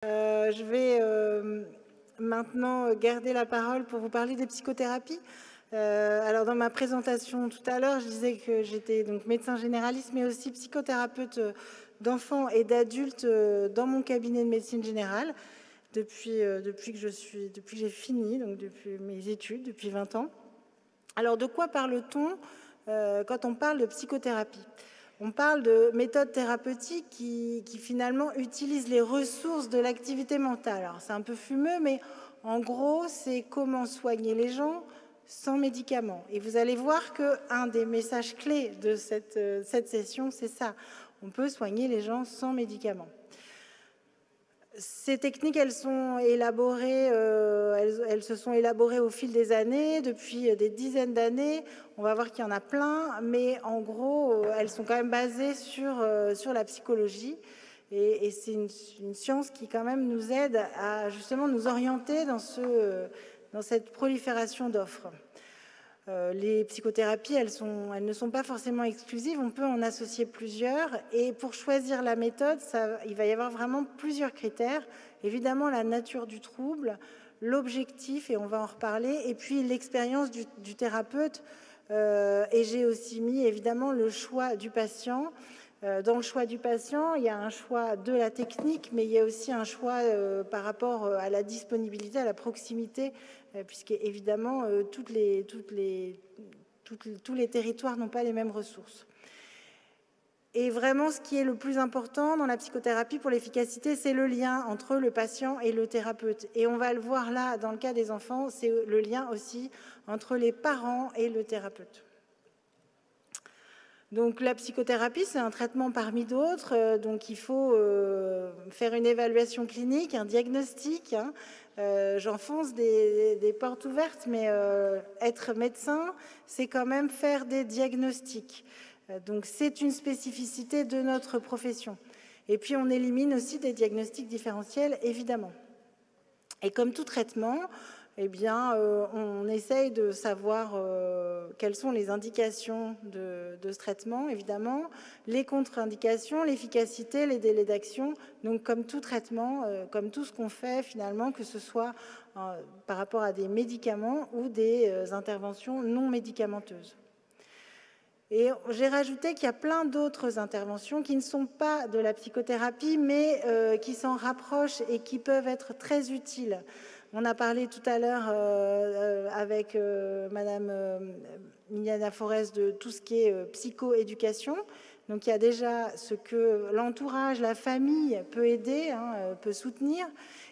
Je vais maintenant garder la parole pour vous parler des psychothérapies. Alors dans ma présentation tout à l'heure, je disais que j'étais donc médecin généraliste, mais aussi psychothérapeute d'enfants et d'adultes dans mon cabinet de médecine générale depuis que j'ai fini, donc depuis mes études, depuis 20 ans. Alors de quoi parle-t-on quand on parle de psychothérapie? On parle de méthodes thérapeutiques qui finalement utilisent les ressources de l'activité mentale. Alors c'est un peu fumeux, mais en gros, c'est comment soigner les gens sans médicaments. Et vous allez voir qu'un des messages clés de cette session, c'est ça. On peut soigner les gens sans médicaments. Ces techniques, elles se sont élaborées au fil des années, depuis des dizaines d'années. On va voir qu'il y en a plein, mais en gros, elles sont quand même basées sur la psychologie. Et c'est une science qui quand même nous aide à justement nous orienter dans cette prolifération d'offres. Les psychothérapies, elles ne sont pas forcément exclusives, on peut en associer plusieurs. Et pour choisir la méthode, il va y avoir vraiment plusieurs critères. Évidemment, la nature du trouble, l'objectif, et on va en reparler, et puis l'expérience du thérapeute. Et j'ai aussi mis évidemment le choix du patient. Dans le choix du patient, il y a un choix de la technique, mais il y a aussi un choix par rapport à la disponibilité, à la proximité, puisque évidemment, tous les territoires n'ont pas les mêmes ressources. Et vraiment, ce qui est le plus important dans la psychothérapie pour l'efficacité, c'est le lien entre le patient et le thérapeute. Et on va le voir là, dans le cas des enfants, c'est le lien aussi entre les parents et le thérapeute. Donc la psychothérapie, c'est un traitement parmi d'autres. Donc il faut faire une évaluation clinique, un diagnostic. J'enfonce des portes ouvertes, mais être médecin, c'est quand même faire des diagnostics. Donc c'est une spécificité de notre profession. Et puis on élimine aussi des diagnostics différentiels, évidemment. Et comme tout traitement, eh bien, on essaye de savoir quelles sont les indications de ce traitement, évidemment, les contre-indications, l'efficacité, les délais d'action. Donc, comme tout traitement, comme tout ce qu'on fait, finalement, que ce soit par rapport à des médicaments ou des interventions non médicamenteuses. Et j'ai rajouté qu'il y a plein d'autres interventions qui ne sont pas de la psychothérapie, mais qui s'en rapprochent et qui peuvent être très utiles. On a parlé tout à l'heure avec Madame Miliana Forest de tout ce qui est psychoéducation. Donc il y a déjà ce que l'entourage, la famille peut aider, peut soutenir.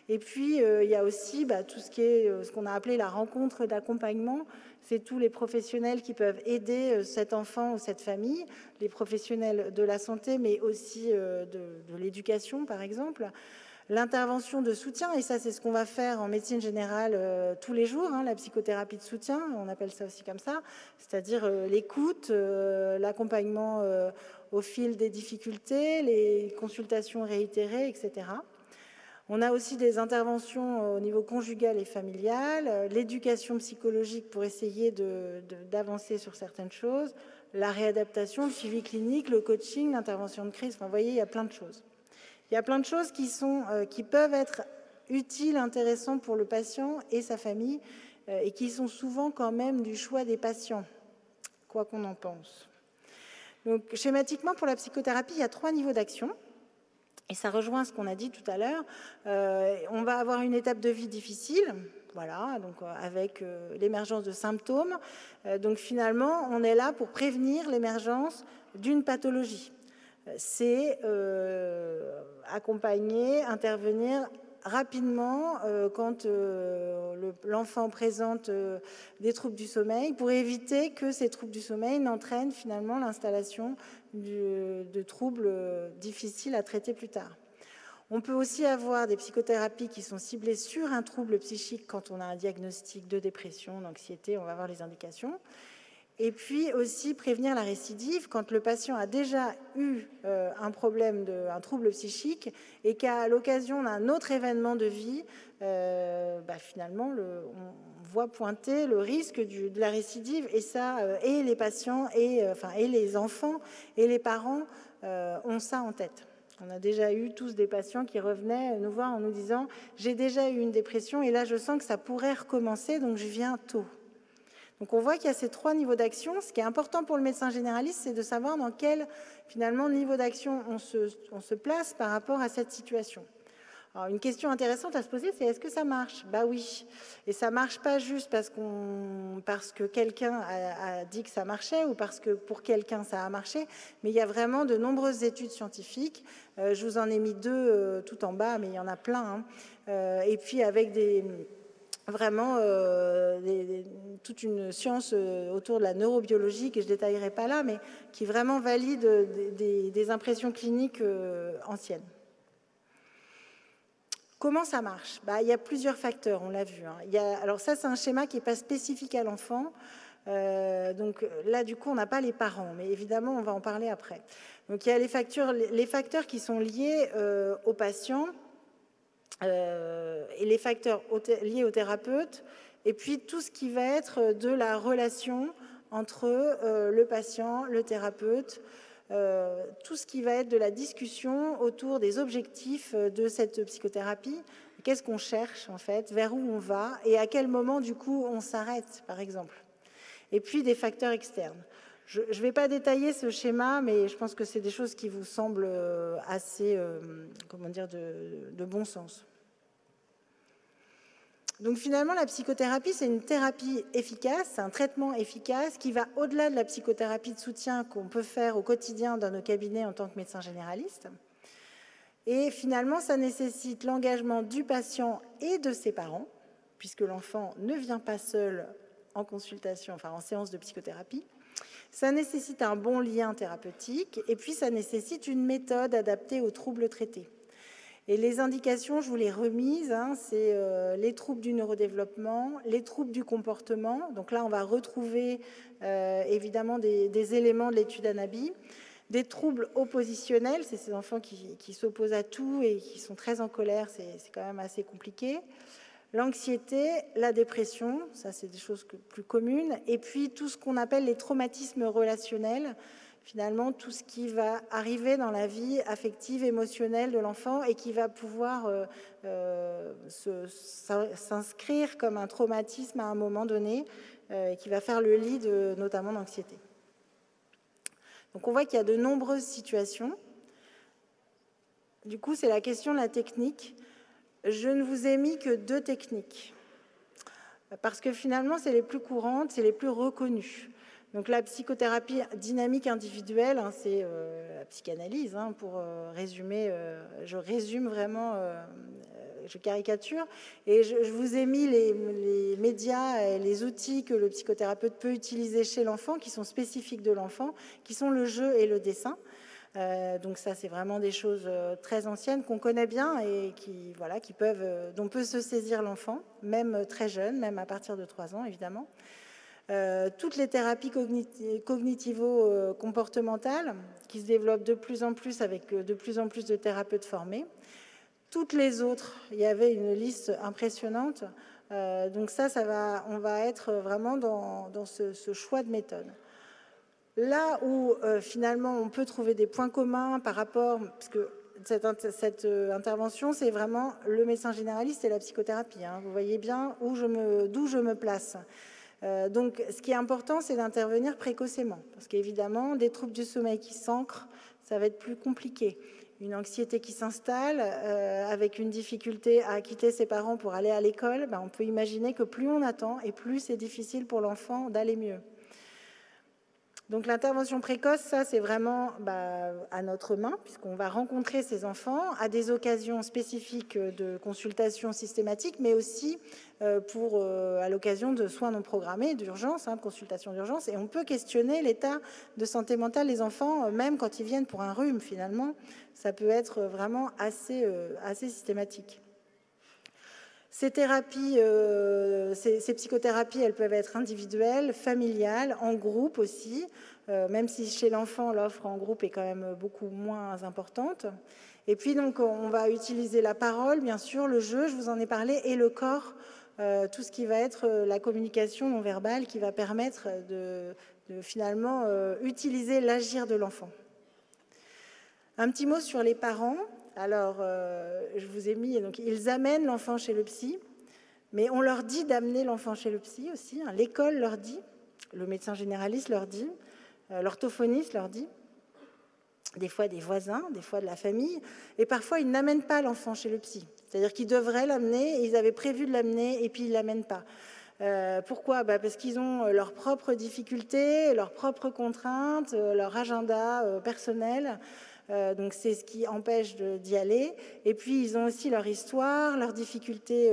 Et puis il y a aussi tout ce qui est ce qu'on a appelé la rencontre d'accompagnement. C'est tous les professionnels qui peuvent aider cet enfant ou cette famille, les professionnels de la santé, mais aussi de l'éducation, par exemple. L'intervention de soutien, et ça c'est ce qu'on va faire en médecine générale tous les jours, la psychothérapie de soutien, on appelle ça aussi comme ça, c'est-à-dire l'écoute, l'accompagnement au fil des difficultés, les consultations réitérées, etc. On a aussi des interventions au niveau conjugal et familial, l'éducation psychologique pour essayer d'avancer sur certaines choses, la réadaptation, le suivi clinique, le coaching, l'intervention de crise, enfin, vous voyez, il y a plein de choses. Il y a plein de choses qui peuvent être utiles, intéressantes pour le patient et sa famille, et qui sont souvent quand même du choix des patients, quoi qu'on en pense. Donc, schématiquement, pour la psychothérapie, il y a 3 niveaux d'action. Et ça rejoint ce qu'on a dit tout à l'heure. On va avoir une étape de vie difficile, voilà, donc avec l'émergence de symptômes. Donc finalement, on est là pour prévenir l'émergence d'une pathologie. C'est accompagner, intervenir rapidement quand l'enfant présente des troubles du sommeil pour éviter que ces troubles du sommeil n'entraînent finalement l'installation de troubles difficiles à traiter plus tard. On peut aussi avoir des psychothérapies qui sont ciblées sur un trouble psychique quand on a un diagnostic de dépression, d'anxiété, on va voir les indications. Et puis aussi prévenir la récidive quand le patient a déjà eu un problème, un trouble psychique et qu'à l'occasion d'un autre événement de vie, finalement, on voit pointer le risque de la récidive et ça, et les patients, et les enfants et les parents ont ça en tête. On a déjà eu tous des patients qui revenaient nous voir en nous disant « j'ai déjà eu une dépression et là je sens que ça pourrait recommencer, donc je viens tôt ». Donc on voit qu'il y a ces 3 niveaux d'action. Ce qui est important pour le médecin généraliste, c'est de savoir dans quel finalement niveau d'action on se place par rapport à cette situation. Alors, une question intéressante à se poser, c'est est-ce que ça marche? Bah oui. Et ça marche pas juste parce que quelqu'un a dit que ça marchait ou parce que pour quelqu'un ça a marché, mais il y a vraiment de nombreuses études scientifiques. Je vous en ai mis 2 tout en bas, mais il y en a plein. Et puis avec vraiment toute une science autour de la neurobiologie que je ne détaillerai pas là, mais qui vraiment valide des impressions cliniques anciennes. Comment ça marche? Il y a plusieurs facteurs, on l'a vu. Alors ça, c'est un schéma qui n'est pas spécifique à l'enfant. Donc là, du coup, on n'a pas les parents, mais évidemment, on va en parler après. Donc il y a les facteurs qui sont liés aux patients et les facteurs liés au thérapeute, et puis tout ce qui va être de la relation entre le patient, le thérapeute, tout ce qui va être de la discussion autour des objectifs de cette psychothérapie. Qu'est-ce qu'on cherche, en fait, vers où on va et à quel moment, du coup, on s'arrête, par exemple. Et puis des facteurs externes. Je ne vais pas détailler ce schéma, mais je pense que c'est des choses qui vous semblent assez, comment dire, de bon sens. Donc finalement, la psychothérapie, c'est une thérapie efficace, c'est un traitement efficace qui va au-delà de la psychothérapie de soutien qu'on peut faire au quotidien dans nos cabinets en tant que médecin généraliste. Et finalement, ça nécessite l'engagement du patient et de ses parents, puisque l'enfant ne vient pas seul en consultation, enfin en séance de psychothérapie. Ça nécessite un bon lien thérapeutique et puis ça nécessite une méthode adaptée aux troubles traités. Et les indications, je vous les remises, c'est les troubles du neurodéveloppement, les troubles du comportement. Donc là, on va retrouver évidemment des éléments de l'étude ANABI. Des troubles oppositionnels, c'est ces enfants qui s'opposent à tout et qui sont très en colère, c'est quand même assez compliqué. L'anxiété, la dépression, ça c'est des choses plus communes. Et puis tout ce qu'on appelle les traumatismes relationnels, finalement tout ce qui va arriver dans la vie affective, émotionnelle de l'enfant et qui va pouvoir s'inscrire comme un traumatisme à un moment donné et qui va faire le lit notamment d'anxiété. Donc on voit qu'il y a de nombreuses situations. Du coup, c'est la question de la technique. Je ne vous ai mis que 2 techniques, parce que finalement, c'est les plus courantes, c'est les plus reconnues. Donc la psychothérapie dynamique individuelle, c'est la psychanalyse, pour résumer, je résume vraiment, je caricature, et je vous ai mis les médias et les outils que le psychothérapeute peut utiliser chez l'enfant, qui sont spécifiques de l'enfant, qui sont le jeu et le dessin. Donc ça, c'est vraiment des choses très anciennes qu'on connaît bien et dont peut se saisir l'enfant, même très jeune, même à partir de 3 ans, évidemment. Toutes les thérapies cognitivo-comportementales qui se développent de plus en plus avec de plus en plus de thérapeutes formés. Toutes les autres, il y avait une liste impressionnante. Donc on va être vraiment dans ce choix de méthode. Là où finalement on peut trouver des points communs par rapport, parce que cette intervention, c'est vraiment le médecin généraliste et la psychothérapie. Vous voyez bien d'où je me place. Donc ce qui est important, c'est d'intervenir précocement, parce qu'évidemment, des troubles du sommeil qui s'ancrent, ça va être plus compliqué. Une anxiété qui s'installe avec une difficulté à quitter ses parents pour aller à l'école, on peut imaginer que plus on attend et plus c'est difficile pour l'enfant d'aller mieux. Donc l'intervention précoce, ça c'est vraiment à notre main, puisqu'on va rencontrer ces enfants à des occasions spécifiques de consultation systématique, mais aussi à l'occasion de soins non programmés, d'urgence, de consultation d'urgence. Et on peut questionner l'état de santé mentale des enfants, même quand ils viennent pour un rhume, finalement. Ça peut être vraiment assez systématique. Ces psychothérapies, elles peuvent être individuelles, familiales, en groupe aussi, même si chez l'enfant, l'offre en groupe est quand même beaucoup moins importante. Et puis, donc, on va utiliser la parole, bien sûr, le jeu, je vous en ai parlé, et le corps, tout ce qui va être la communication non verbale qui va permettre de finalement utiliser l'agir de l'enfant. Un petit mot sur les parents. Alors, je vous ai mis, donc ils amènent l'enfant chez le psy, mais on leur dit d'amener l'enfant chez le psy aussi. Hein. L'école leur dit, le médecin généraliste leur dit, l'orthophoniste leur dit, des fois des voisins, des fois de la famille, et parfois ils n'amènent pas l'enfant chez le psy. C'est-à-dire qu'ils devraient l'amener, ils avaient prévu de l'amener, et puis ils ne l'amènent pas. Pourquoi? Parce qu'ils ont leurs propres difficultés, leurs propres contraintes, leur agenda personnel. Donc c'est ce qui empêche d'y aller. Et puis ils ont aussi leur histoire, leurs difficultés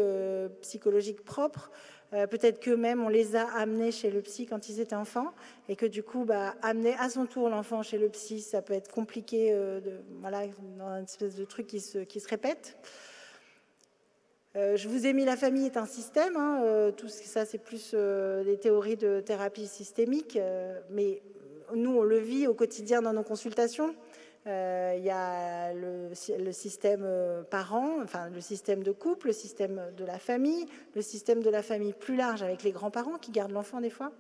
psychologiques propres. Peut-être qu'eux-mêmes, on les a amenés chez le psy quand ils étaient enfants, et que du coup, amener à son tour l'enfant chez le psy, ça peut être compliqué, voilà, dans une espèce de truc qui se répète. Je vous ai mis la famille est un système, hein, tout ça c'est plus des théories de thérapie systémique, mais nous on le vit au quotidien dans nos consultations. Il y a le système parent, enfin le système de couple, le système de la famille, le système de la famille plus large avec les grands-parents qui gardent l'enfant des fois.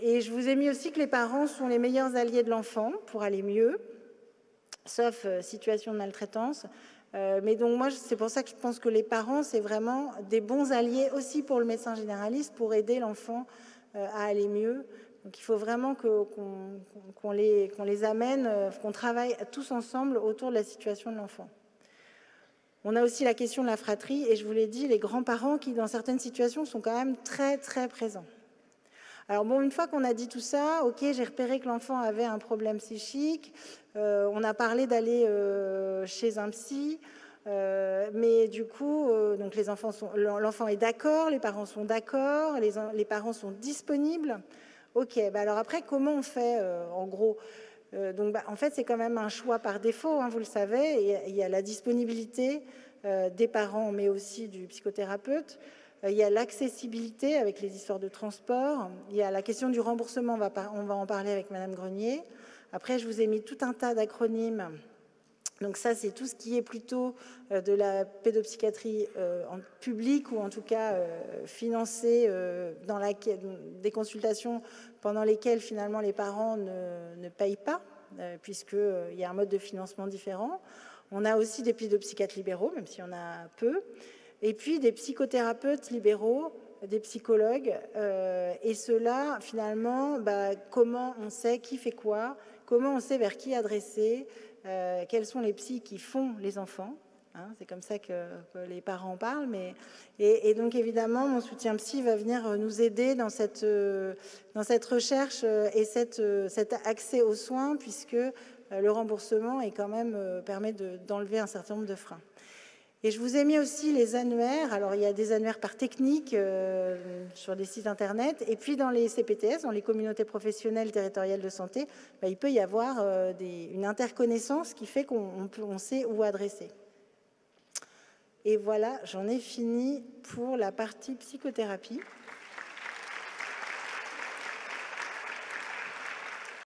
Et je vous ai mis aussi que les parents sont les meilleurs alliés de l'enfant pour aller mieux, sauf situation de maltraitance. Mais donc moi, c'est pour ça que je pense que les parents, c'est vraiment des bons alliés aussi pour le médecin généraliste pour aider l'enfant à aller mieux. Donc il faut vraiment qu'on les amène, qu'on travaille tous ensemble autour de la situation de l'enfant. On a aussi la question de la fratrie, et je vous l'ai dit, les grands-parents qui, dans certaines situations, sont quand même très, très présents. Alors bon, une fois qu'on a dit tout ça, ok, j'ai repéré que l'enfant avait un problème psychique, on a parlé d'aller chez un psy, mais du coup, donc l'enfant est d'accord, les parents sont d'accord, les parents sont disponibles. Ok, alors après, comment on fait en gros donc, en fait, c'est quand même un choix par défaut, hein, vous le savez. Il y a la disponibilité des parents, mais aussi du psychothérapeute. Il y a l'accessibilité avec les histoires de transport. Il y a la question du remboursement, on va en parler avec Madame Grenier. Après, je vous ai mis tout un tas d'acronymes. Donc ça, c'est tout ce qui est plutôt de la pédopsychiatrie en public ou en tout cas financée dans des consultations pendant lesquelles finalement les parents ne payent pas puisqu'il y a un mode de financement différent. On a aussi des pédopsychiatres libéraux, même s'il y en a peu, et puis des psychothérapeutes libéraux, des psychologues, et ceux-là, finalement, comment on sait qui fait quoi, comment on sait vers qui adresser, quels sont les psys qui font les enfants, hein, c'est comme ça que les parents en parlent, et donc évidemment mon soutien psy va venir nous aider dans cette recherche et cet accès aux soins, puisque le remboursement est quand même, permet d'enlever un certain nombre de freins. Et je vous ai mis aussi les annuaires. Alors, il y a des annuaires par technique sur des sites internet. Et puis, dans les CPTS, dans les communautés professionnelles territoriales de santé, il peut y avoir une interconnaissance qui fait qu'on sait où adresser. Et voilà, j'en ai fini pour la partie psychothérapie.